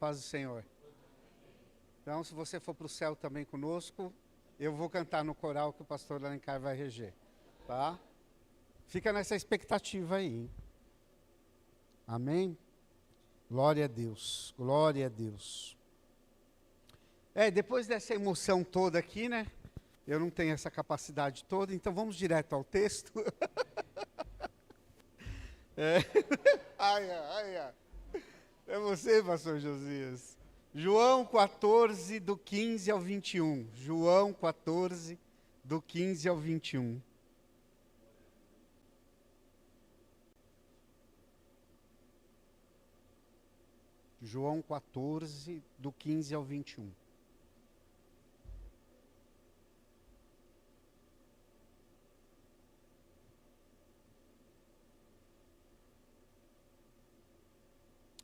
paz do Senhor. Então, se você for para o céu também conosco, eu vou cantar no coral que o pastor Alencar vai reger, tá? Fica nessa expectativa aí, hein? Amém? Glória a Deus, glória a Deus. Depois dessa emoção toda aqui, né? Eu não tenho essa capacidade toda, então vamos direto ao texto. Ai. É você, pastor Josias. João 14, do 15 ao 21. João 14, do 15 ao 21. João 14, do 15 ao 21.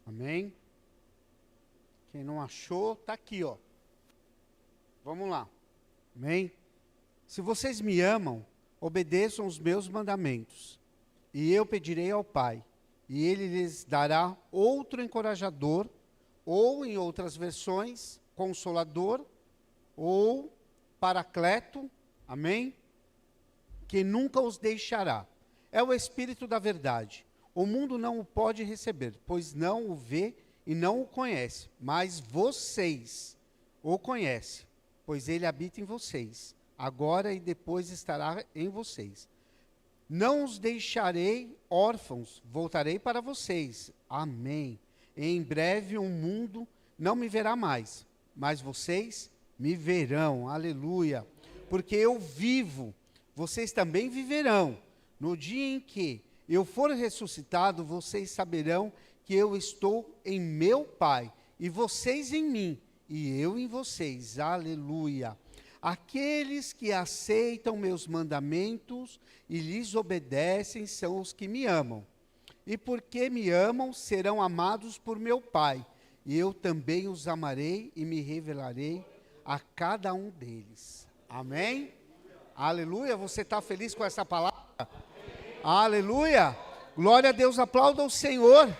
Amém? Quem não achou, está aqui, ó. Vamos lá. Amém? Se vocês me amam, obedeçam os meus mandamentos. E eu pedirei ao Pai, e Ele lhes dará outro encorajador, ou, em outras versões, Consolador, ou Paracleto, amém? Que nunca os deixará. É o Espírito da verdade. O mundo não o pode receber, pois não o vê e não o conhece. Mas vocês o conhecem, pois ele habita em vocês. Agora e depois estará em vocês. Não os deixarei órfãos, voltarei para vocês. Amém. Em breve o mundo não me verá mais, mas vocês me verão. Aleluia. Porque eu vivo, vocês também viverão. No dia em que eu for ressuscitado, vocês saberão que eu estou em meu Pai, e vocês em mim, e eu em vocês. Aleluia. Aqueles que aceitam meus mandamentos e lhes obedecem são os que me amam. E porque me amam, serão amados por meu Pai. E eu também os amarei e me revelarei a cada um deles. Amém? Aleluia. Você está feliz com essa palavra? Aleluia! Glória a Deus, aplauda o Senhor.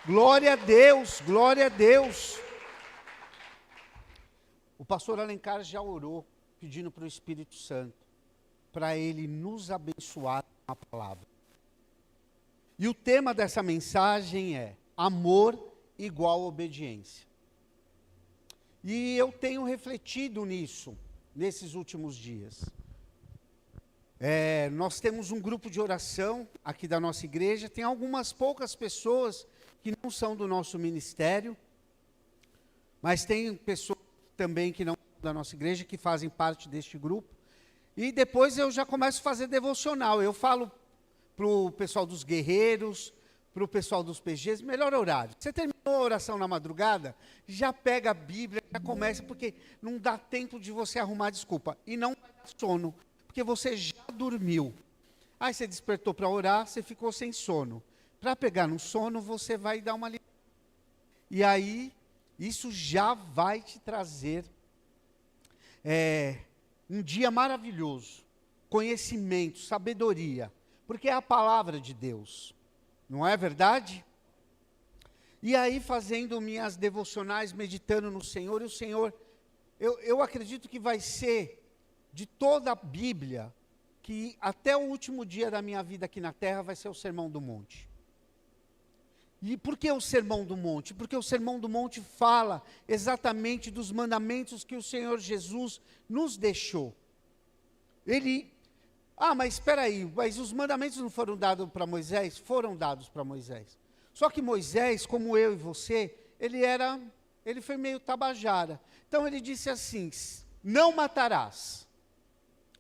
Glória a Deus, glória a Deus. O pastor Alencar já orou, pedindo para o Espírito Santo, para ele nos abençoar com a palavra. E o tema dessa mensagem é amor igual obediência. E eu tenho refletido nisso, nesses últimos dias. Nós temos um grupo de oração aqui da nossa igreja, tem algumas poucas pessoas que não são do nosso ministério, mas tem pessoas também que não são da nossa igreja, que fazem parte deste grupo, e depois eu já começo a fazer devocional. Eu falo para o pessoal dos guerreiros, para o pessoal dos PGs, melhor horário. Você terminou a oração na madrugada, já pega a Bíblia, já começa, porque não dá tempo de você arrumar desculpa, e não vai dar sono, porque você já dormiu. Aí você despertou para orar, você ficou sem sono. Para pegar no sono, você vai dar uma... E aí, isso já vai te trazer um dia maravilhoso. Conhecimento, sabedoria. Porque é a palavra de Deus. Não é verdade? E aí, fazendo minhas devocionais, meditando no Senhor, e o Senhor... Eu acredito que vai ser... de toda a Bíblia, que até o último dia da minha vida aqui na terra vai ser o Sermão do Monte. E por que o Sermão do Monte? Porque o Sermão do Monte fala exatamente dos mandamentos que o Senhor Jesus nos deixou. Mas espera aí, mas os mandamentos não foram dados para Moisés? Foram dados para Moisés. Só que Moisés, como eu e você, ele foi meio tabajara. Então ele disse assim, não matarás.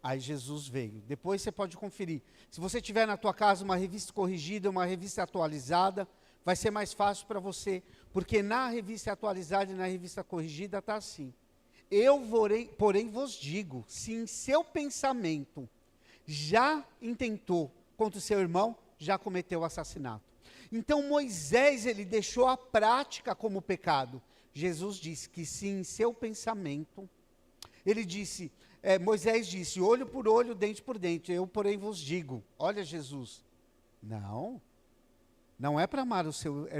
Aí Jesus veio. Depois você pode conferir. Se você tiver na tua casa uma revista corrigida, uma revista atualizada, vai ser mais fácil para você, porque na revista atualizada e na revista corrigida está assim. Porém vos digo, se em seu pensamento já intentou contra o seu irmão, já cometeu assassinato. Então Moisés, ele deixou a prática como pecado. Jesus disse que se em seu pensamento, ele disse... Moisés disse, olho por olho, dente por dente, eu porém vos digo, olha Jesus, não é para amar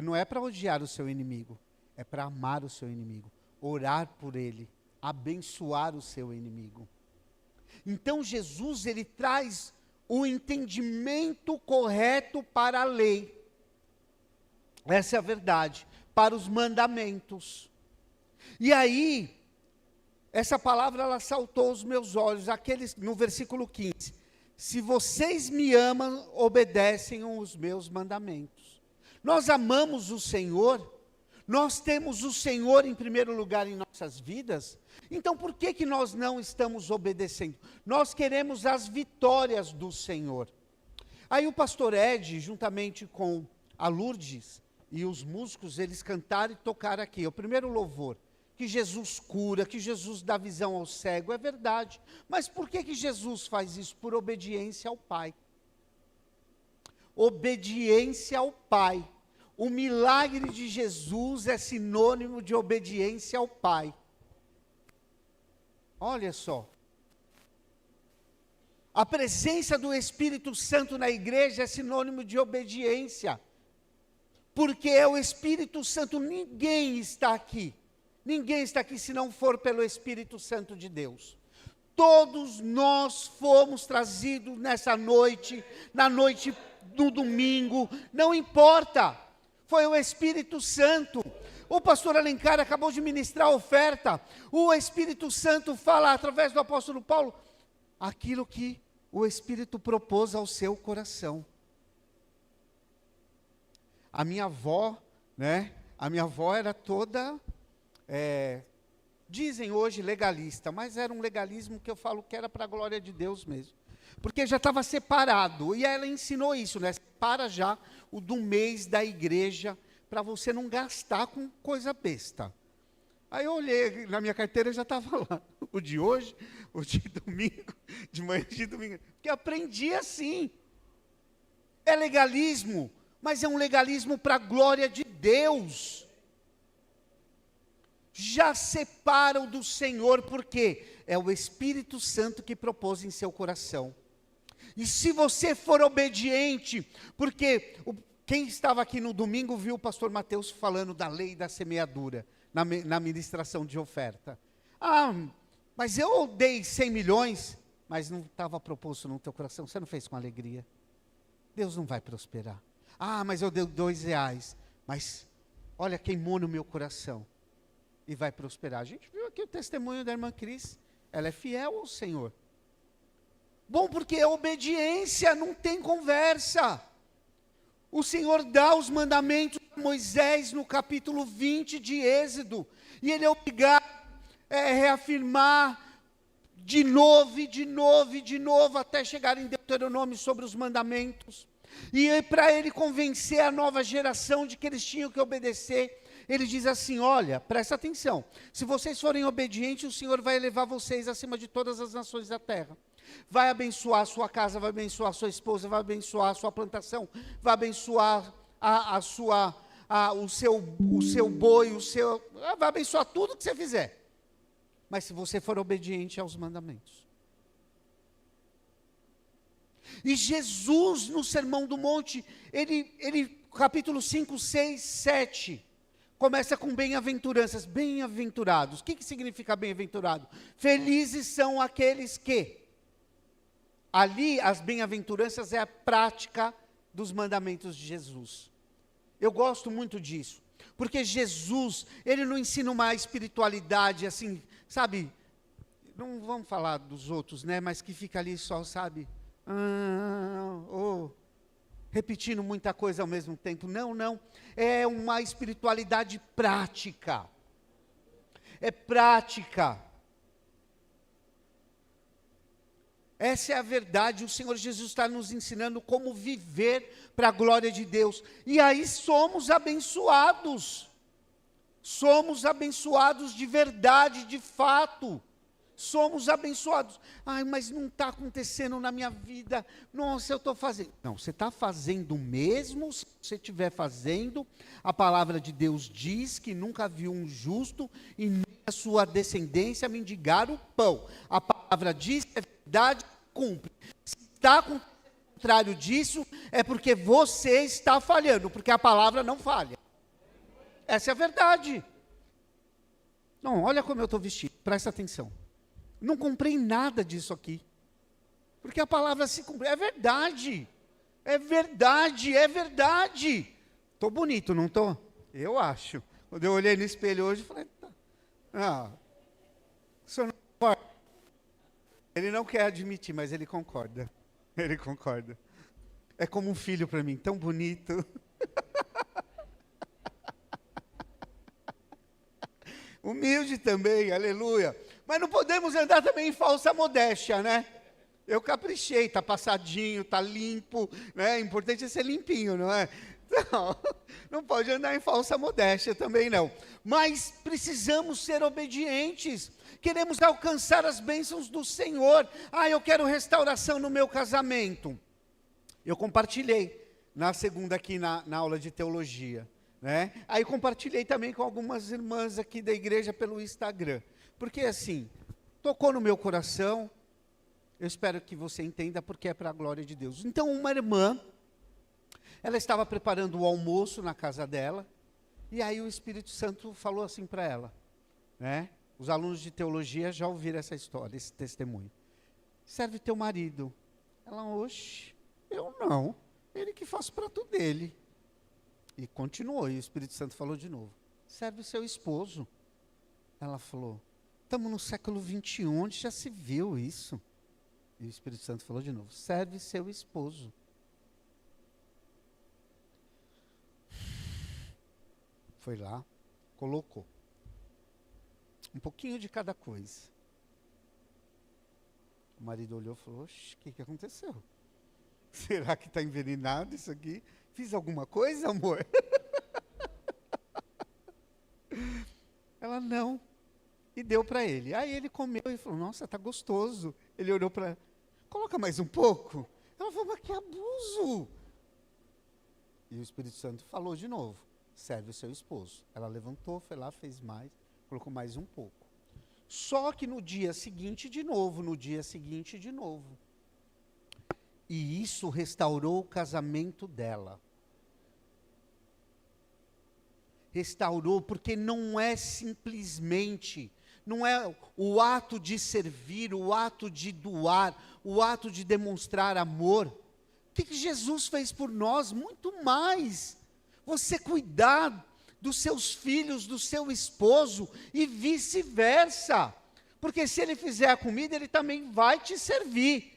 não é para odiar o seu inimigo, é para amar o seu inimigo, orar por ele, abençoar o seu inimigo. Então Jesus, ele traz o entendimento correto para a lei. Essa é a verdade, para os mandamentos. E aí, essa palavra, ela saltou aos meus olhos, no versículo 15. Se vocês me amam, obedecem os meus mandamentos. Nós amamos o Senhor, nós temos o Senhor em primeiro lugar em nossas vidas, então por que nós não estamos obedecendo? Nós queremos as vitórias do Senhor. Aí o pastor Ed, juntamente com a Lourdes e os músicos, eles cantaram e tocaram aqui, o primeiro louvor, que Jesus cura, que Jesus dá visão ao cego, é verdade. Mas por que Jesus faz isso? Por obediência ao Pai. Obediência ao Pai. O milagre de Jesus é sinônimo de obediência ao Pai. Olha só. A presença do Espírito Santo na igreja é sinônimo de obediência. Porque é o Espírito Santo, ninguém está aqui se não for pelo Espírito Santo de Deus. Todos nós fomos trazidos nessa noite, na noite do domingo, não importa, foi o Espírito Santo. O pastor Alencar acabou de ministrar a oferta, o Espírito Santo fala através do apóstolo Paulo, aquilo que o Espírito propôs ao seu coração. A minha avó, era toda... dizem hoje legalista, mas era um legalismo que eu falo que era para a glória de Deus mesmo, porque já estava separado, e ela ensinou isso, separa já o do mês da igreja, para você não gastar com coisa besta. Aí eu olhei, na minha carteira já estava lá, o de hoje, o de domingo, de manhã de domingo, porque aprendi assim, é legalismo, mas é um legalismo para a glória de Deus. Já separam do Senhor, porque é o Espírito Santo que propôs em seu coração. E se você for obediente, porque quem estava aqui no domingo viu o pastor Mateus falando da lei da semeadura, na ministração de oferta. Mas eu dei 100 milhões, mas não estava proposto no teu coração, você não fez com alegria. Deus não vai prosperar. Mas eu dei R$2, mas olha, queimou no meu coração. E vai prosperar. A gente viu aqui o testemunho da irmã Cris. Ela é fiel ao Senhor. Bom, porque a obediência não tem conversa. O Senhor dá os mandamentos a Moisés no capítulo 20 de Êxodo. E ele é obrigado a reafirmar de novo, até chegar em Deuteronômio sobre os mandamentos. E para ele convencer a nova geração de que eles tinham que obedecer, ele diz assim, olha, presta atenção, se vocês forem obedientes, o Senhor vai elevar vocês acima de todas as nações da terra. Vai abençoar a sua casa, vai abençoar a sua esposa, vai abençoar a sua plantação, vai abençoar o seu boi, vai abençoar tudo que você fizer. Mas se você for obediente aos mandamentos. E Jesus, no Sermão do Monte, ele capítulo 5, 6, 7... começa com bem-aventuranças, bem-aventurados. O que significa bem-aventurado? Felizes são aqueles que... Ali, as bem-aventuranças é a prática dos mandamentos de Jesus. Eu gosto muito disso, porque Jesus, ele não ensina uma espiritualidade assim, sabe? Não vamos falar dos outros, mas que fica ali só, sabe? Repetindo muita coisa ao mesmo tempo. Não. É uma espiritualidade prática. É prática. Essa é a verdade. O Senhor Jesus está nos ensinando como viver para a glória de Deus. E aí somos abençoados. Somos abençoados de verdade, de fato. Somos abençoados. Mas não está acontecendo na minha vida. Nossa, eu estou fazendo. Não, você está fazendo mesmo. Se você estiver fazendo, a palavra de Deus diz que nunca viu um justo e nem a sua descendência mendigar o pão. A palavra diz que é verdade, cumpre. Se está acontecendo o contrário disso, é porque você está falhando, porque a palavra não falha. Essa é a verdade. Não, olha como eu estou vestido, presta atenção. Não comprei nada disso aqui. Porque a palavra se cumpre. É verdade. É verdade, é verdade. Estou bonito, não estou? Eu acho. Quando eu olhei no espelho hoje, eu falei, o senhor não concorda? Ele não quer admitir, mas ele concorda. Ele concorda. É como um filho para mim, tão bonito. Humilde também, aleluia. Mas não podemos andar também em falsa modéstia, né? Eu caprichei, está passadinho, está limpo, né? O importante é ser limpinho, não é? Não pode andar em falsa modéstia também não. Mas precisamos ser obedientes. Queremos alcançar as bênçãos do Senhor. Eu quero restauração no meu casamento. Eu compartilhei na segunda aqui na aula de teologia, né? Aí compartilhei também com algumas irmãs aqui da igreja pelo Instagram. Porque assim, tocou no meu coração, eu espero que você entenda porque é para a glória de Deus. Então uma irmã, ela estava preparando o almoço na casa dela, e aí o Espírito Santo falou assim para ela, né? Os alunos de teologia já ouviram essa história, esse testemunho. Serve teu marido. Ela, oxe, eu não. Ele que faz o prato dele. E continuou, e o Espírito Santo falou de novo. Serve o seu esposo. Ela falou, estamos no século 21, onde já se viu isso? E o Espírito Santo falou de novo, serve seu esposo. Foi lá, colocou. Um pouquinho de cada coisa. O marido olhou e falou, oxe, o que aconteceu? Será que está envenenado isso aqui? Fiz alguma coisa, amor? Ela, não. E deu para ele. Aí ele comeu e falou, nossa, está gostoso. Ele olhou para ela, coloca mais um pouco. Ela falou, mas que abuso. E o Espírito Santo falou de novo, serve o seu esposo. Ela levantou, foi lá, fez mais, colocou mais um pouco. Só que no dia seguinte, de novo, no dia seguinte, de novo. E isso restaurou o casamento dela. Restaurou, porque não é simplesmente, não é o ato de servir, o ato de doar, o ato de demonstrar amor. O que Jesus fez por nós? Muito mais. Você cuidar dos seus filhos, do seu esposo e vice-versa. Porque se ele fizer a comida, ele também vai te servir.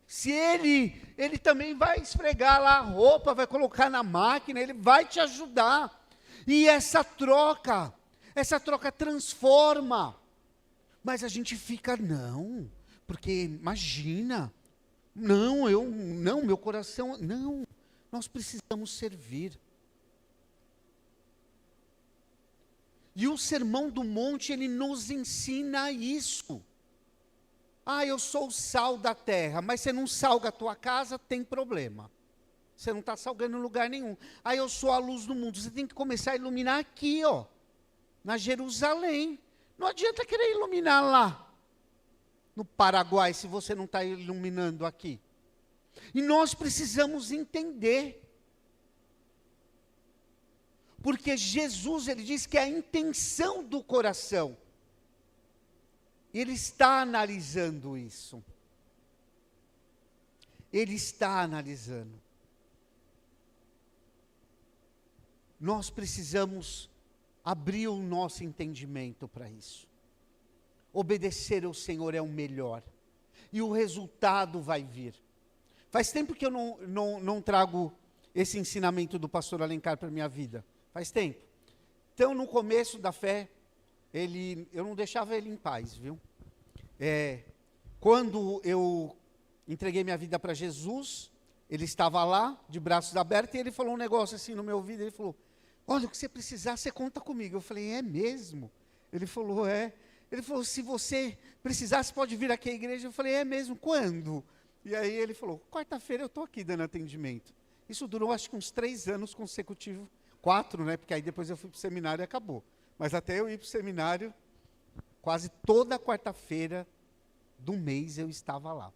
Se ele também vai esfregar lá a roupa, vai colocar na máquina, ele vai te ajudar. E essa troca transforma. Mas a gente fica, não, porque imagina, não, meu coração, não, nós precisamos servir. E o Sermão do Monte, ele nos ensina isso. Eu sou o sal da terra, mas você não salga a tua casa, tem problema. Você não está salgando em lugar nenhum. Eu sou a luz do mundo, você tem que começar a iluminar aqui, na Jerusalém. Não adianta querer iluminar lá, no Paraguai, se você não está iluminando aqui. E nós precisamos entender. Porque Jesus, ele diz que é a intenção do coração. Ele está analisando isso. Ele está analisando. Nós precisamos abrir o nosso entendimento para isso. Obedecer ao Senhor é o melhor. E o resultado vai vir. Faz tempo que eu não trago esse ensinamento do pastor Alencar para a minha vida. Faz tempo. Então, no começo da fé, eu não deixava ele em paz, viu? Quando eu entreguei minha vida para Jesus, ele estava lá, de braços abertos, e ele falou um negócio assim no meu ouvido, ele falou, olha, o que você precisar, você conta comigo. Eu falei, é mesmo? Ele falou, é. Ele falou, se você precisar, você pode vir aqui à igreja. Eu falei, é mesmo? Quando? E aí ele falou, quarta-feira eu estou aqui dando atendimento. Isso durou acho que uns 3 anos consecutivos, 4, né? Porque aí depois eu fui para o seminário e acabou. Mas até eu ir para o seminário, quase toda quarta-feira do mês eu estava lá.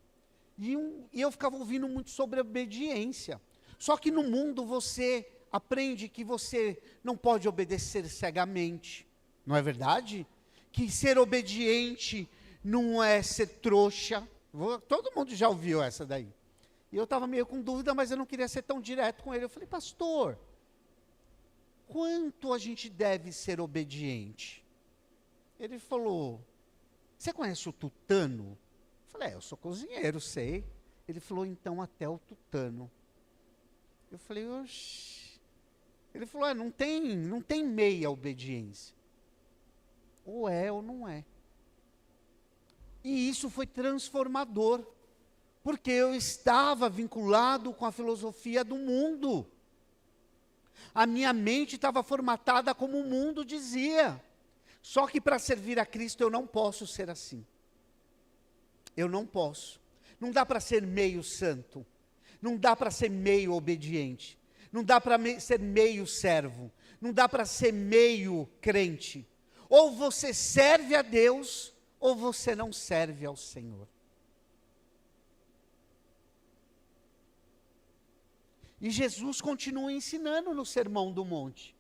E eu ficava ouvindo muito sobre obediência. Só que no mundo você aprende que você não pode obedecer cegamente, não é verdade? Que ser obediente não é ser trouxa. Todo mundo já ouviu essa daí. E eu estava meio com dúvida, mas eu não queria ser tão direto com ele. Eu falei, pastor, quanto a gente deve ser obediente? Ele falou, você conhece o tutano? Eu falei, eu sou cozinheiro, sei. Ele falou, então até o tutano. Eu falei, oxi. Ele falou, não tem meia obediência. Ou é ou não é. E isso foi transformador, porque eu estava vinculado com a filosofia do mundo. A minha mente estava formatada como o mundo dizia. Só que para servir a Cristo eu não posso ser assim. Eu não posso. Não dá para ser meio santo. Não dá para ser meio obediente. Não dá para ser meio servo. Não dá para ser meio crente. Ou você serve a Deus, ou você não serve ao Senhor. E Jesus continua ensinando no Sermão do Monte.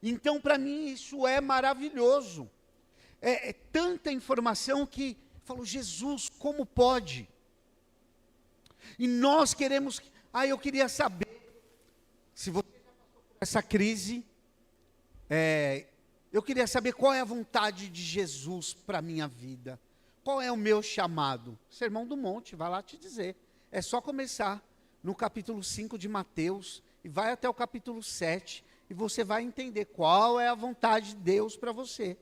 Então, para mim, isso é maravilhoso. É tanta informação que, falo, Jesus, como pode? E nós queremos, eu queria saber, se você já passou por essa crise, eu queria saber qual é a vontade de Jesus para a minha vida. Qual é o meu chamado? Sermão do Monte, vai lá te dizer. É só começar no capítulo 5 de Mateus, e vai até o capítulo 7, e você vai entender qual é a vontade de Deus para você.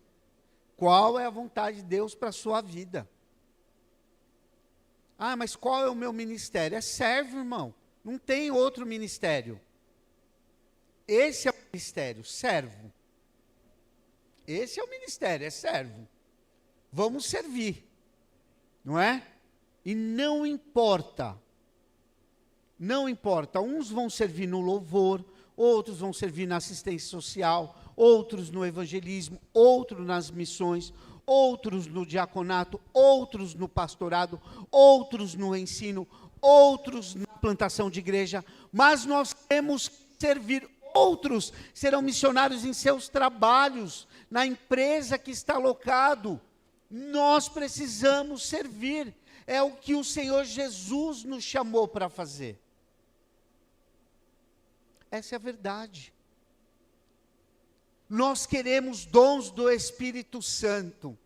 Qual é a vontade de Deus para a sua vida. Mas qual é o meu ministério? É servo, irmão. Não tem outro ministério. Esse é o ministério, servo. Esse é o ministério, é servo. Vamos servir, não é? E não importa, uns vão servir no louvor, outros vão servir na assistência social, outros no evangelismo, outros nas missões, outros no diaconato, outros no pastorado, outros no ensino, outros na plantação de igreja, mas nós temos que servir. Outros serão missionários em seus trabalhos, na empresa que está alocado. Nós precisamos servir. É o que o Senhor Jesus nos chamou para fazer. Essa é a verdade. Nós queremos dons do Espírito Santo,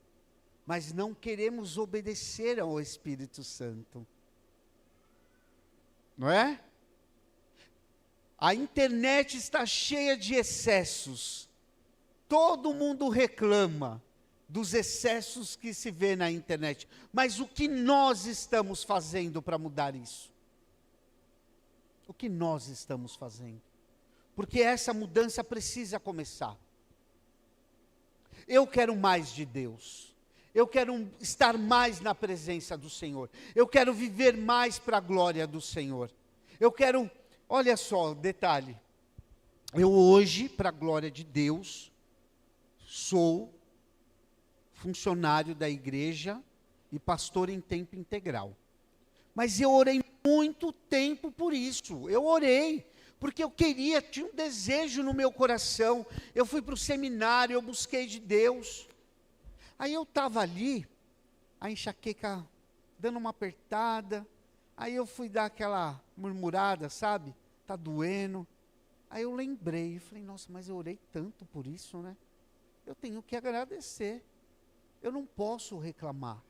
mas não queremos obedecer ao Espírito Santo. Não é? A internet está cheia de excessos. Todo mundo reclama dos excessos que se vê na internet. Mas o que nós estamos fazendo para mudar isso? O que nós estamos fazendo? Porque essa mudança precisa começar. Eu quero mais de Deus. Eu quero estar mais na presença do Senhor. Eu quero viver mais para a glória do Senhor. Eu quero, olha só, detalhe. Eu hoje, para a glória de Deus, sou funcionário da igreja e pastor em tempo integral. Mas eu orei muito tempo por isso. Eu orei, porque eu queria, tinha um desejo no meu coração. Eu fui para o seminário, eu busquei de Deus. Aí eu estava ali, a enxaqueca dando uma apertada. Aí eu fui dar aquela murmurada, sabe? Está doendo. Aí eu lembrei, falei, nossa, mas eu orei tanto por isso, né? Eu tenho que agradecer. Eu não posso reclamar.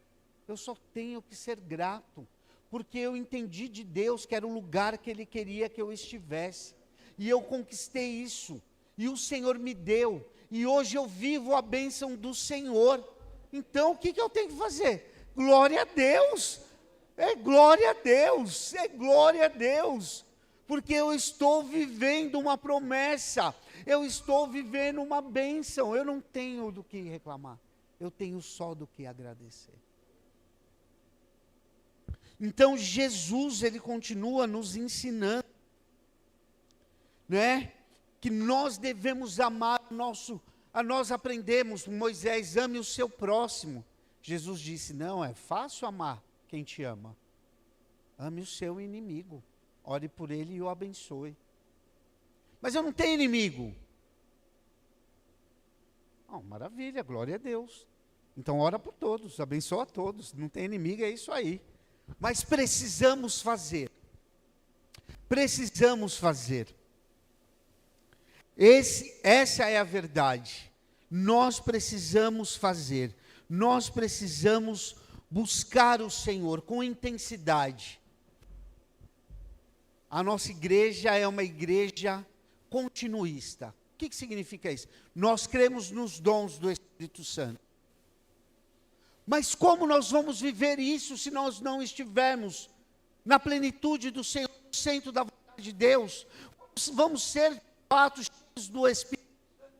Eu só tenho que ser grato. Porque eu entendi de Deus que era o lugar que Ele queria que eu estivesse. E eu conquistei isso. E o Senhor me deu. E hoje eu vivo a bênção do Senhor. Então o que eu tenho que fazer? Glória a Deus. É glória a Deus. É glória a Deus. Porque eu estou vivendo uma promessa. Eu estou vivendo uma bênção. Eu não tenho do que reclamar. Eu tenho só do que agradecer. Então Jesus, ele continua nos ensinando, né? Que nós devemos amar nós aprendemos, Moisés, ame o seu próximo. Jesus disse, não, é fácil amar quem te ama. Ame o seu inimigo, ore por ele e o abençoe. Mas eu não tenho inimigo. Oh, maravilha, glória a Deus. Então ora por todos, abençoa a todos. Não tem inimigo, é isso aí. Mas precisamos fazer. Precisamos fazer. Essa é a verdade. Nós precisamos fazer. Nós precisamos buscar o Senhor com intensidade. A nossa igreja é uma igreja continuista. O que significa isso? Nós cremos nos dons do Espírito Santo. Mas como nós vamos viver isso se nós não estivermos na plenitude do Senhor, no centro da vontade de Deus? Vamos ser, de fato, cheios do Espírito Santo.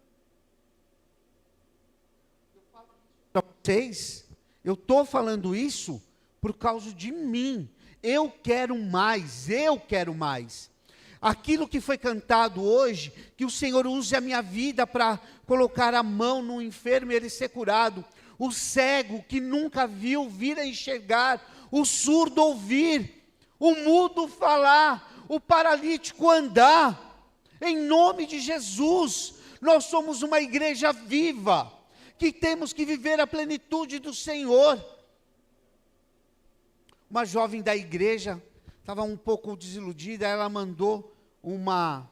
Eu falo isso para vocês, eu estou falando isso por causa de mim. Eu quero mais, eu quero mais. Aquilo que foi cantado hoje, que o Senhor use a minha vida para colocar a mão no enfermo e ele ser curado. O cego que nunca viu, vir a enxergar. O surdo ouvir. O mudo falar. O paralítico andar. Em nome de Jesus, nós somos uma igreja viva, que temos que viver a plenitude do Senhor. Uma jovem da igreja estava um pouco desiludida, ela mandou uma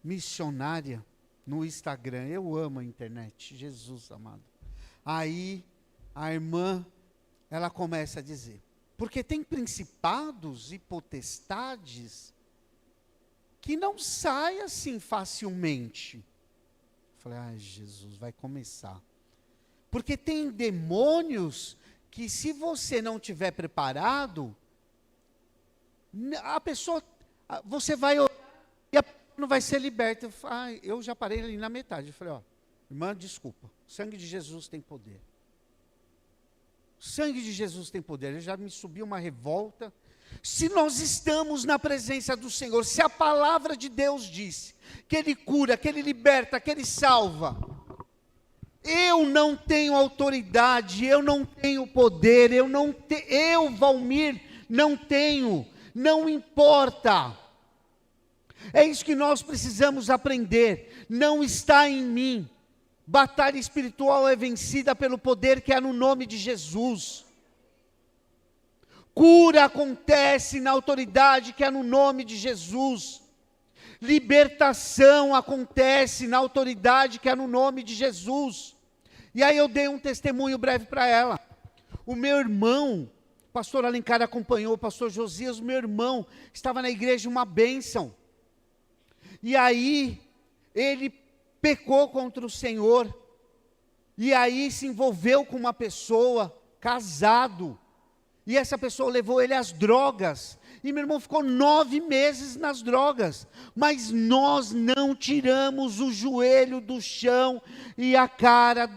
missionária no Instagram. Eu amo a internet, Jesus amado. Aí a irmã, ela começa a dizer, porque tem principados e potestades que não saem assim facilmente. Eu falei, ai Jesus, vai começar. Porque tem demônios que se você não estiver preparado, a pessoa, você vai orar e a pessoa não vai ser liberta. Eu já parei ali na metade. Eu falei, irmã, desculpa, o sangue de Jesus tem poder. O sangue de Jesus tem poder. Eu já me subiu uma revolta. Se nós estamos na presença do Senhor, se a palavra de Deus diz que Ele cura, que Ele liberta, que Ele salva, eu não tenho autoridade, eu não tenho poder, eu, Valmir, não tenho, não importa. É isso que nós precisamos aprender. Não está em mim. Batalha espiritual é vencida pelo poder que há no nome de Jesus. Cura acontece na autoridade que há no nome de Jesus. Libertação acontece na autoridade que há no nome de Jesus. E aí eu dei um testemunho breve para ela. O meu irmão, o pastor Alencar acompanhou, o pastor Josias, o meu irmão, estava na igreja, uma bênção. E aí, ele pecou contra o Senhor. E aí se envolveu com uma pessoa, casado. E essa pessoa levou ele às drogas. E meu irmão ficou 9 meses nas drogas. Mas nós não tiramos o joelho do chão e a cara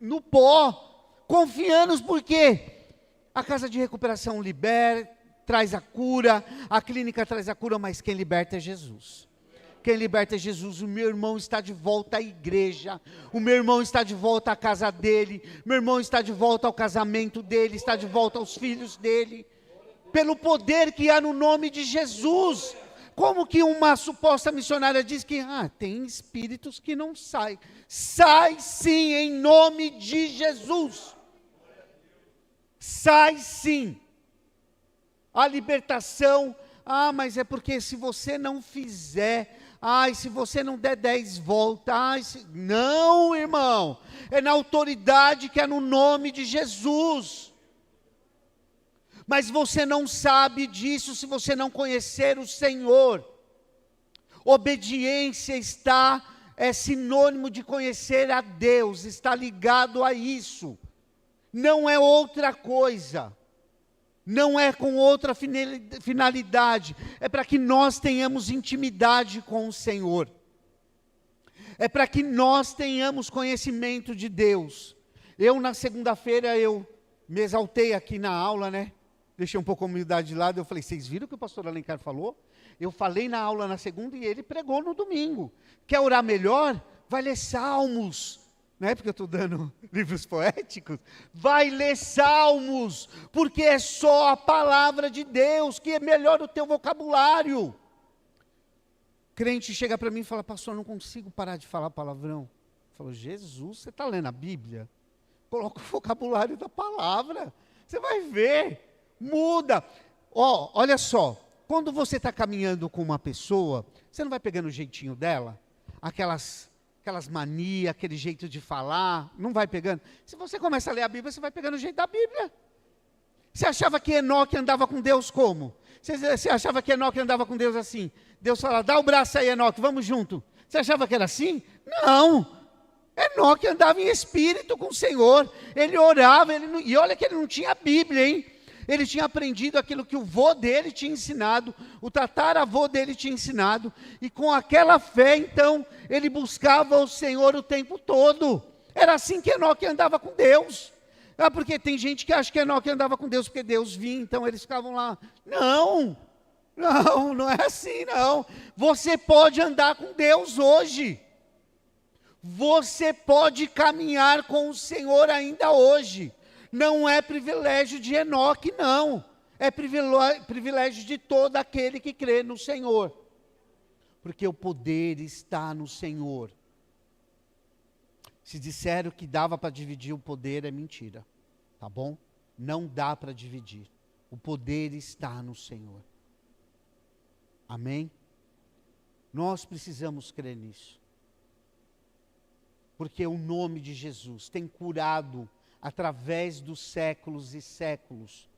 no pó. Confiamos porque a casa de recuperação liberta, traz a cura, a clínica traz a cura, mas quem liberta é Jesus. Quem liberta é Jesus. O meu irmão está de volta à igreja, o meu irmão está de volta à casa dele, meu irmão está de volta ao casamento dele, está de volta aos filhos dele, pelo poder que há no nome de Jesus. Como que uma suposta missionária diz que tem espíritos que não saem? Sai sim, em nome de Jesus. Sai sim. A libertação, mas é porque se você não fizer, se você não der 10 voltas, não, irmão, é na autoridade que é no nome de Jesus. Mas você não sabe disso se você não conhecer o Senhor. Obediência é sinônimo de conhecer a Deus, está ligado a isso. Não é outra coisa. Não é com outra finalidade, é para que nós tenhamos intimidade com o Senhor, é para que nós tenhamos conhecimento de Deus. Na segunda-feira, me exaltei aqui na aula, deixei um pouco a humildade de lado, eu falei, vocês viram o que o pastor Alencar falou? Eu falei na aula na segunda e ele pregou no domingo. Quer orar melhor? Vai ler Salmos. Não é porque eu estou dando livros poéticos, vai ler Salmos, porque é só a palavra de Deus que melhora o teu vocabulário. Crente chega para mim e fala, pastor, eu não consigo parar de falar palavrão. Eu falo, Jesus, você está lendo a Bíblia? Coloca o vocabulário da palavra. Você vai ver. Muda. Olha só. Quando você está caminhando com uma pessoa, você não vai pegando o jeitinho dela? Aquelas manias, aquele jeito de falar, não vai pegando? Se você começa a ler a Bíblia, você vai pegando o jeito da Bíblia. Você achava que Enoque andava com Deus como? Você achava que Enoque andava com Deus assim? Deus fala, dá o braço aí, Enoque, vamos junto. Você achava que era assim? Não. Enoque andava em espírito com o Senhor. Ele orava, e olha que ele não tinha Bíblia, hein? Ele tinha aprendido aquilo que o vô dele tinha ensinado, o tataravô dele tinha ensinado, e com aquela fé, então, ele buscava o Senhor o tempo todo. Era assim que Enoque andava com Deus. Porque tem gente que acha que Enoque andava com Deus porque Deus vinha, então eles ficavam lá. Não, não é assim não. Você pode andar com Deus hoje. Você pode caminhar com o Senhor ainda hoje. Não é privilégio de Enoque, não. É privilégio de todo aquele que crê no Senhor. Porque o poder está no Senhor. Se disseram que dava para dividir o poder, é mentira. Tá bom? Não dá para dividir. O poder está no Senhor. Amém? Nós precisamos crer nisso. Porque o nome de Jesus tem curado através dos séculos e séculos.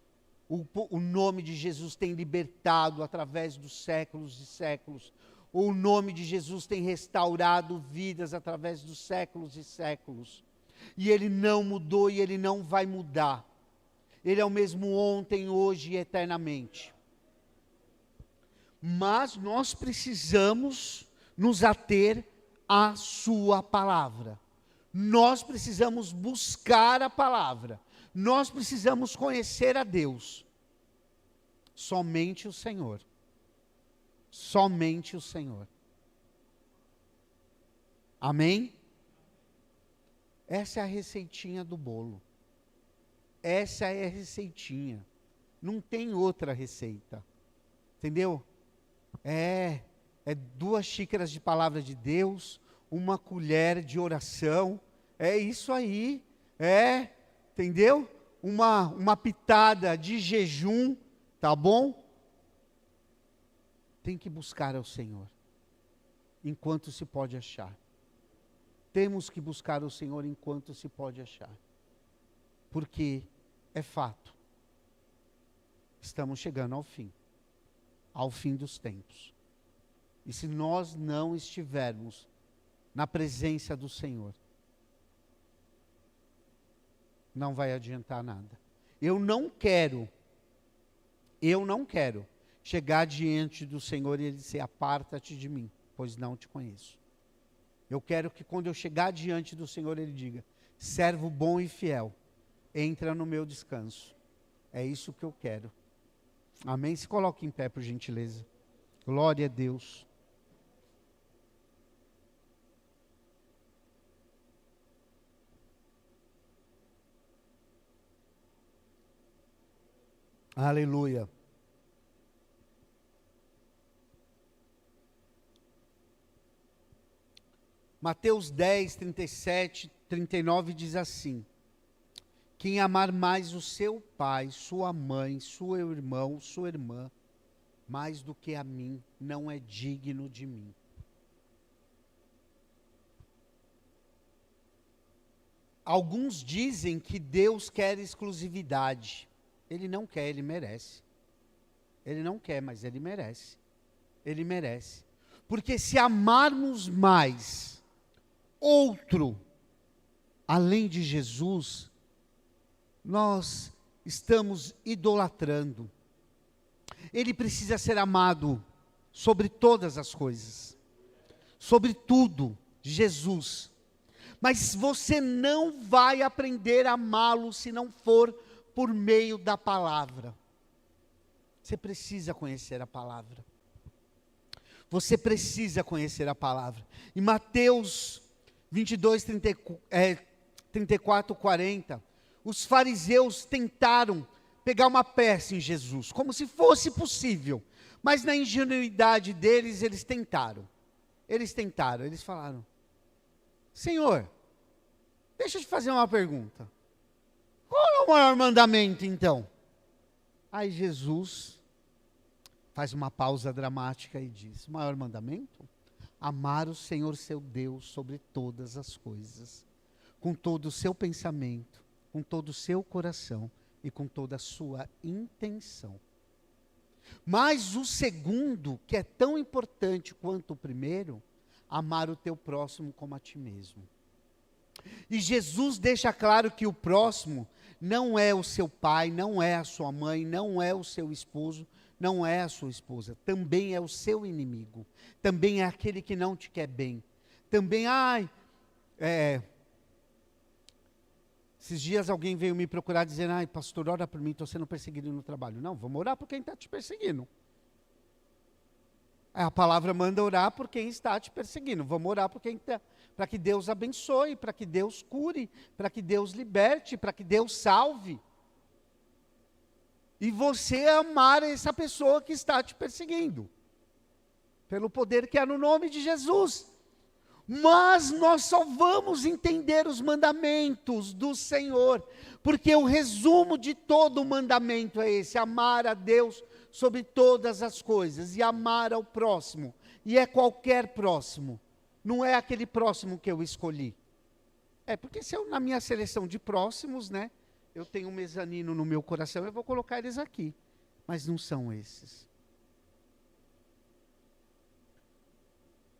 O nome de Jesus tem libertado através dos séculos e séculos. O nome de Jesus tem restaurado vidas através dos séculos e séculos. E Ele não mudou e Ele não vai mudar. Ele é o mesmo ontem, hoje e eternamente. Mas nós precisamos nos ater à sua palavra. Nós precisamos buscar a palavra. Nós precisamos conhecer a Deus. Somente o Senhor. Somente o Senhor. Amém? Essa é a receitinha do bolo. Essa é a receitinha. Não tem outra receita. Entendeu? É 2 xícaras de palavra de Deus, 1 colher de oração. É isso aí. Entendeu? Uma pitada de jejum, tá bom? Tem que buscar ao Senhor, enquanto se pode achar. Temos que buscar o Senhor enquanto se pode achar. Porque é fato. Estamos chegando ao fim dos tempos. E se nós não estivermos na presença do Senhor, não vai adiantar nada. Eu não quero chegar diante do Senhor e Ele dizer, aparta-te de mim, pois não te conheço. Eu quero que quando eu chegar diante do Senhor, Ele diga, servo bom e fiel, entra no meu descanso. É isso que eu quero. Amém? Se coloque em pé, por gentileza. Glória a Deus. Aleluia. Mateus 10, 37, 39 diz assim: quem amar mais o seu pai, sua mãe, seu irmão, sua irmã, mais do que a mim, não é digno de mim. Alguns dizem que Deus quer exclusividade. Ele não quer, Ele merece. Ele não quer, mas Ele merece. Ele merece. Porque se amarmos mais outro, além de Jesus, nós estamos idolatrando. Ele precisa ser amado sobre todas as coisas. Sobre tudo, Jesus. Mas você não vai aprender a amá-lo se não for por meio da palavra. Você precisa conhecer a palavra. Você precisa conhecer a palavra. Em Mateus 22, 34, 40, os fariseus tentaram pegar uma peça em Jesus, como se fosse possível. Mas na ingenuidade deles, eles tentaram. Eles falaram: Senhor, deixa eu te fazer uma pergunta. Qual é o maior mandamento, então? Aí Jesus faz uma pausa dramática e diz: o maior mandamento? Amar o Senhor seu Deus sobre todas as coisas, com todo o seu pensamento, com todo o seu coração e com toda a sua intenção. Mas o segundo, que é tão importante quanto o primeiro, amar o teu próximo como a ti mesmo. E Jesus deixa claro que o próximo não é o seu pai, não é a sua mãe, não é o seu esposo, não é a sua esposa. Também é o seu inimigo. Também é aquele que não te quer bem. Também, esses dias alguém veio me procurar dizendo: pastor, ora por mim, estou sendo perseguido no trabalho. Não, vamos orar por quem está te perseguindo. A palavra manda orar por quem está te perseguindo. Vamos orar por quem está, para que Deus abençoe, para que Deus cure, para que Deus liberte, para que Deus salve. E você amar essa pessoa que está te perseguindo, pelo poder que há no nome de Jesus. Mas nós só vamos entender os mandamentos do Senhor, porque o resumo de todo o mandamento é esse: amar a Deus sobre todas as coisas e amar ao próximo. E é qualquer próximo, não é aquele próximo que eu escolhi. Porque se eu, na minha seleção de próximos, eu tenho um mezanino no meu coração, eu vou colocar eles aqui, mas não são esses.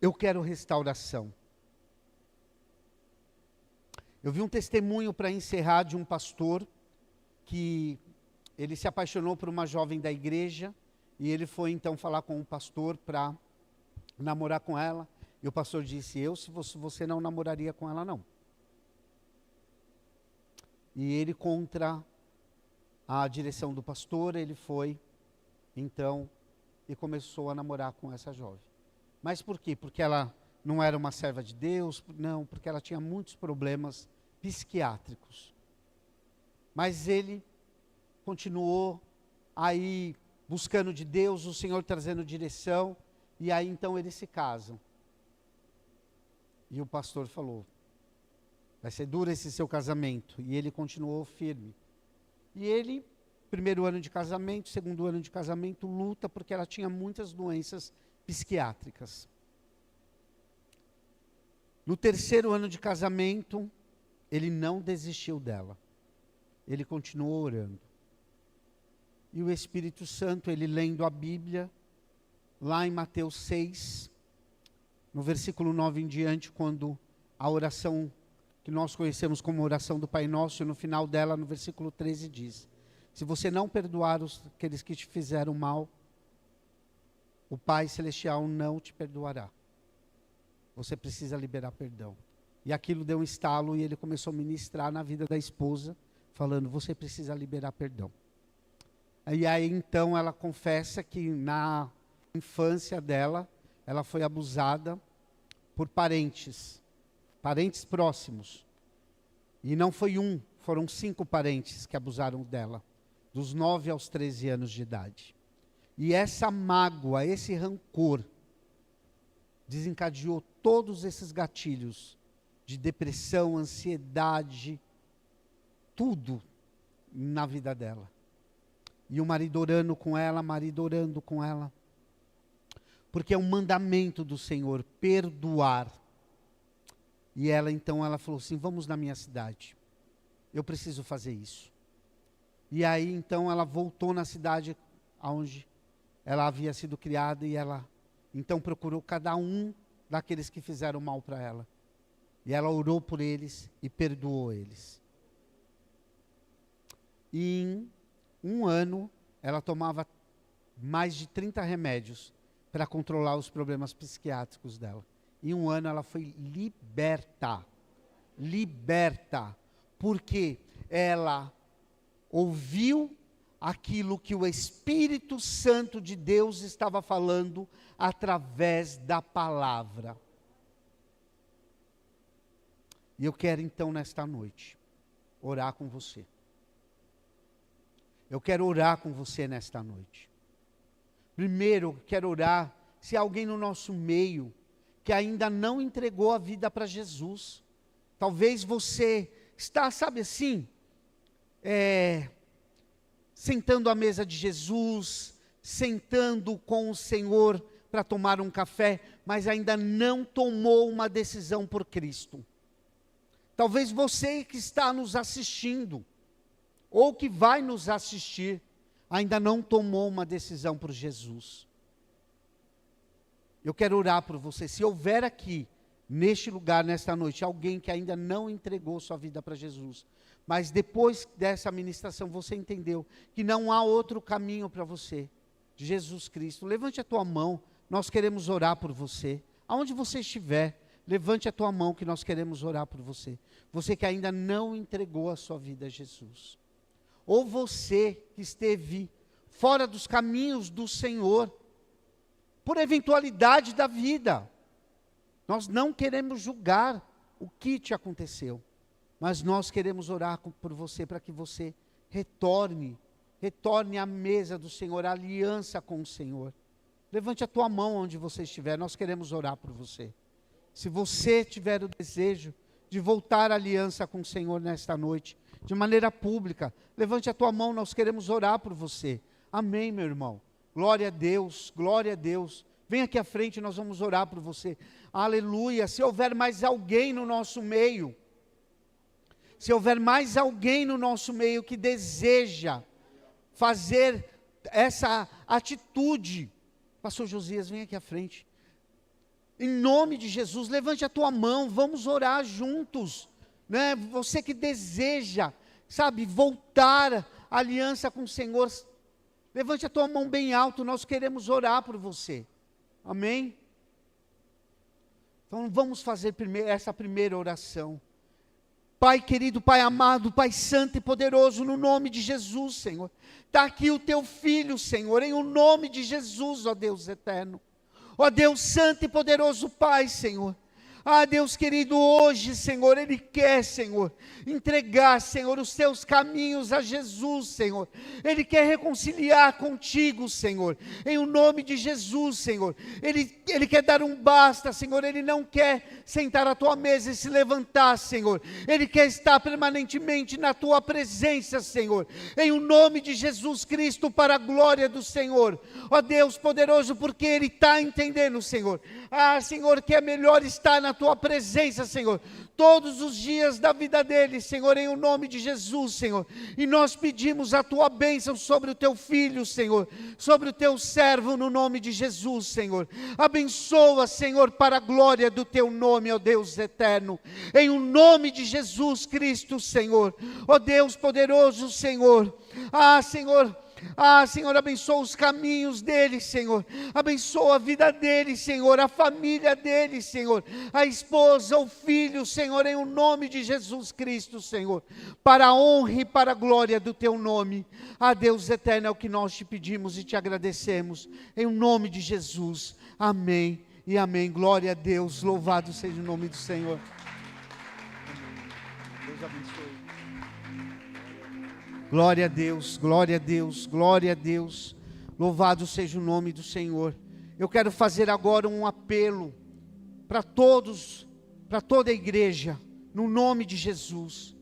Eu quero restauração. Eu vi um testemunho para encerrar de um pastor que ele se apaixonou por uma jovem da igreja e ele foi então falar com o pastor para namorar com ela. E o pastor disse: se você não namoraria com ela, não. E ele, contra a direção do pastor, ele foi então e começou a namorar com essa jovem. Mas por quê? Porque ela não era uma serva de Deus? Não, porque ela tinha muitos problemas psiquiátricos. Mas ele continuou aí buscando de Deus, o Senhor trazendo direção, e aí então eles se casam. E o pastor falou: vai ser duro esse seu casamento. E ele continuou firme. E ele, primeiro ano de casamento, segundo ano de casamento, luta porque ela tinha muitas doenças psiquiátricas. No terceiro ano de casamento, ele não desistiu dela. Ele continuou orando. E o Espírito Santo, ele lendo a Bíblia, lá em Mateus 6, no versículo 9 em diante, quando a oração que nós conhecemos como oração do Pai Nosso, no final dela, no versículo 13, diz: se você não perdoar aqueles que te fizeram mal, o Pai Celestial não te perdoará. Você precisa liberar perdão. E aquilo deu um estalo e ele começou a ministrar na vida da esposa, falando: você precisa liberar perdão. E aí então ela confessa que na infância dela, ela foi abusada por parentes próximos. E não foi um, foram 5 parentes que abusaram dela, dos 9 aos 13 anos de idade. E essa mágoa, esse rancor, desencadeou todos esses gatilhos de depressão, ansiedade, tudo na vida dela. E o marido orando com ela, porque é um mandamento do Senhor, perdoar. E ela então, ela falou assim: vamos na minha cidade, eu preciso fazer isso. E aí então ela voltou na cidade onde ela havia sido criada, e ela então procurou cada um daqueles que fizeram mal para ela. E ela orou por eles e perdoou eles. E em um ano, ela tomava mais de 30 remédios para controlar os problemas psiquiátricos dela. Em um ano ela foi liberta. Porque ela ouviu aquilo que o Espírito Santo de Deus estava falando através da palavra. E eu quero então nesta noite orar com você. Eu quero orar com você nesta noite. Primeiro, eu quero orar se há alguém no nosso meio que ainda não entregou a vida para Jesus. Talvez você está, sabe assim, sentando à mesa de Jesus, sentando com o Senhor para tomar um café, mas ainda não tomou uma decisão por Cristo. Talvez você que está nos assistindo, ou que vai nos assistir, ainda não tomou uma decisão por Jesus. Eu quero orar por você. Se houver aqui, neste lugar, nesta noite, alguém que ainda não entregou sua vida para Jesus, mas depois dessa ministração você entendeu que não há outro caminho para você, Jesus Cristo, levante a tua mão, nós queremos orar por você. Aonde você estiver, levante a tua mão que nós queremos orar por você. Você que ainda não entregou a sua vida a Jesus. Ou você que esteve fora dos caminhos do Senhor, por eventualidade da vida. Nós não queremos julgar o que te aconteceu, mas nós queremos orar por você para que você retorne à mesa do Senhor, à aliança com o Senhor. Levante a tua mão onde você estiver, nós queremos orar por você. Se você tiver o desejo de voltar à aliança com o Senhor nesta noite, de maneira pública, levante a tua mão, nós queremos orar por você. Amém, meu irmão. Glória a Deus, glória a Deus. Vem aqui à frente, nós vamos orar por você. Aleluia. Se houver mais alguém no nosso meio, que deseja fazer essa atitude, Pastor Josias, vem aqui à frente. Em nome de Jesus, levante a tua mão, vamos orar juntos. Né? Você que deseja, sabe, voltar à aliança com o Senhor, levante a tua mão bem alto, nós queremos orar por você. Amém? Então vamos fazer essa primeira oração. Pai querido, Pai amado, Pai santo e poderoso, no nome de Jesus, Senhor. Está aqui o teu filho, Senhor, em o nome de Jesus, ó Deus eterno. Ó Deus santo e poderoso Pai, Senhor. Ah, Deus querido, hoje, Senhor, Ele quer, Senhor, entregar, Senhor, os teus caminhos a Jesus, Senhor. Ele quer reconciliar contigo, Senhor, em o nome de Jesus, Senhor. Ele quer dar um basta, Senhor. Ele não quer sentar à tua mesa e se levantar, Senhor. Ele quer estar permanentemente na tua presença, Senhor, em o nome de Jesus Cristo, para a glória do Senhor. Ó Deus poderoso, porque Ele está entendendo, Senhor. Ah, Senhor, que é melhor estar na tua presença, Senhor, todos os dias da vida dele, Senhor, em o nome de Jesus, Senhor. E nós pedimos a tua bênção sobre o teu filho, Senhor, sobre o teu servo, no nome de Jesus, Senhor. Abençoa, Senhor, para a glória do teu nome, ó Deus eterno, em o nome de Jesus Cristo, Senhor. Ó Deus poderoso, Senhor. Senhor, abençoa os caminhos dele, Senhor. Abençoa a vida dele, Senhor, a família dele, Senhor, a esposa, o filho, Senhor, em o nome de Jesus Cristo, Senhor, para a honra e para a glória do teu nome. Ah, Deus eterno, é o que nós te pedimos e te agradecemos, em o nome de Jesus. Amém e amém. Glória a Deus, louvado seja o nome do Senhor. Amém. Deus abençoe. Glória a Deus, glória a Deus, glória a Deus, louvado seja o nome do Senhor. Eu quero fazer agora um apelo para todos, para toda a igreja, no nome de Jesus,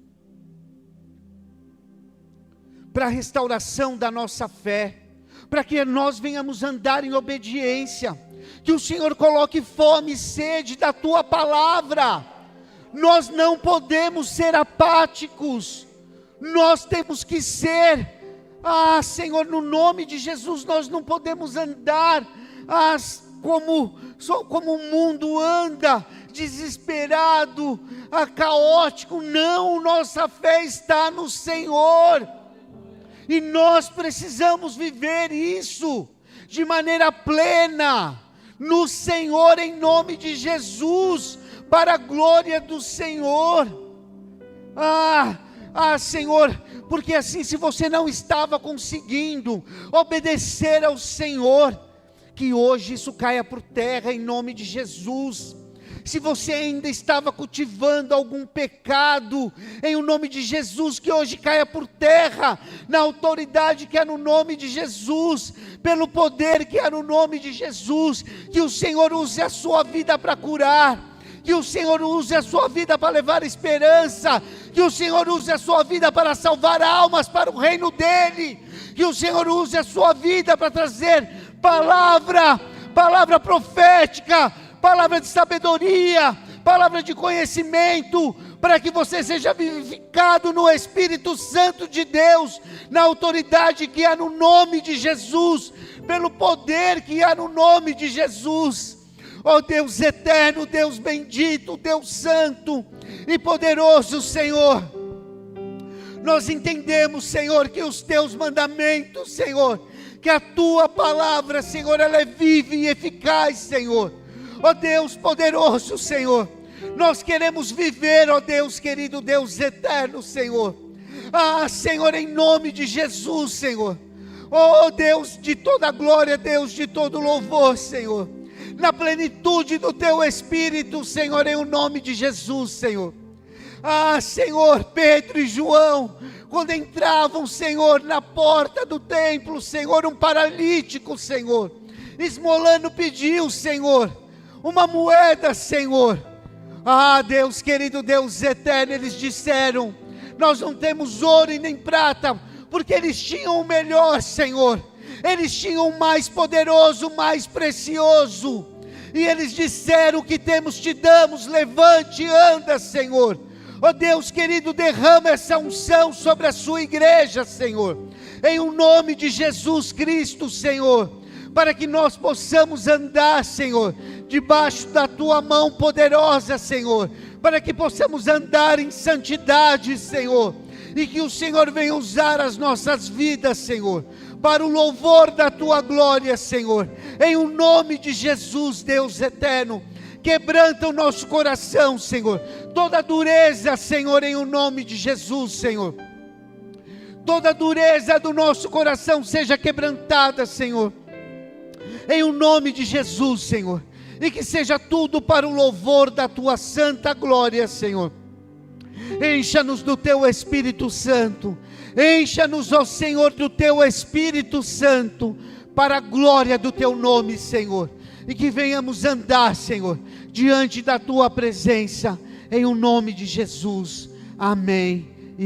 para a restauração da nossa fé, para que nós venhamos andar em obediência, que o Senhor coloque fome e sede da tua palavra. Nós não podemos ser apáticos. Nós temos que ser, Senhor, no nome de Jesus, nós não podemos andar como o mundo anda, desesperado, caótico. Não, nossa fé está no Senhor, e nós precisamos viver isso de maneira plena, no Senhor, em nome de Jesus, para a glória do Senhor. Senhor, porque assim, se você não estava conseguindo obedecer ao Senhor, que hoje isso caia por terra em nome de Jesus. Se você ainda estava cultivando algum pecado, em o nome de Jesus, que hoje caia por terra, na autoridade que é no nome de Jesus, pelo poder que é no nome de Jesus, que o Senhor use a sua vida para curar, que o Senhor use a sua vida para levar esperança, que o Senhor use a sua vida para salvar almas para o reino dEle, que o Senhor use a sua vida para trazer palavra profética, palavra de sabedoria, palavra de conhecimento, para que você seja vivificado no Espírito Santo de Deus, na autoridade que há no nome de Jesus, pelo poder que há no nome de Jesus. Ó Deus eterno, Deus bendito, Deus santo e poderoso, Senhor, nós entendemos, Senhor, que os teus mandamentos, Senhor, que a tua palavra, Senhor, ela é viva e eficaz, Senhor. Ó Deus poderoso, Senhor, nós queremos viver, ó Deus querido, Deus eterno, Senhor. Senhor, em nome de Jesus, Senhor. Ó Deus de toda glória, Deus de todo louvor, Senhor, na plenitude do teu Espírito, Senhor, em o nome de Jesus, Senhor. Senhor, Pedro e João, quando entravam, Senhor, na porta do templo, Senhor, um paralítico, Senhor, esmolando, pediu, Senhor, uma moeda, Senhor. Deus querido, Deus eterno, eles disseram: nós não temos ouro e nem prata, porque eles tinham o melhor, Senhor, eles tinham o mais poderoso, o mais precioso, e eles disseram: o que temos te damos, levante e anda, Senhor. Ó Deus querido, derrama essa unção sobre a sua igreja, Senhor, em o nome de Jesus Cristo, Senhor, para que nós possamos andar, Senhor, debaixo da tua mão poderosa, Senhor, para que possamos andar em santidade, Senhor, e que o Senhor venha usar as nossas vidas, Senhor, para o louvor da tua glória, Senhor, em o nome de Jesus, Deus eterno. Quebranta o nosso coração, Senhor, toda dureza, Senhor, em o nome de Jesus, Senhor, toda dureza do nosso coração seja quebrantada, Senhor, em o nome de Jesus, Senhor, e que seja tudo para o louvor da tua santa glória, Senhor. Encha-nos do teu Espírito Santo, encha-nos, ó Senhor, do teu Espírito Santo, para a glória do teu nome, Senhor, e que venhamos andar, Senhor, diante da tua presença, em o nome de Jesus. Amém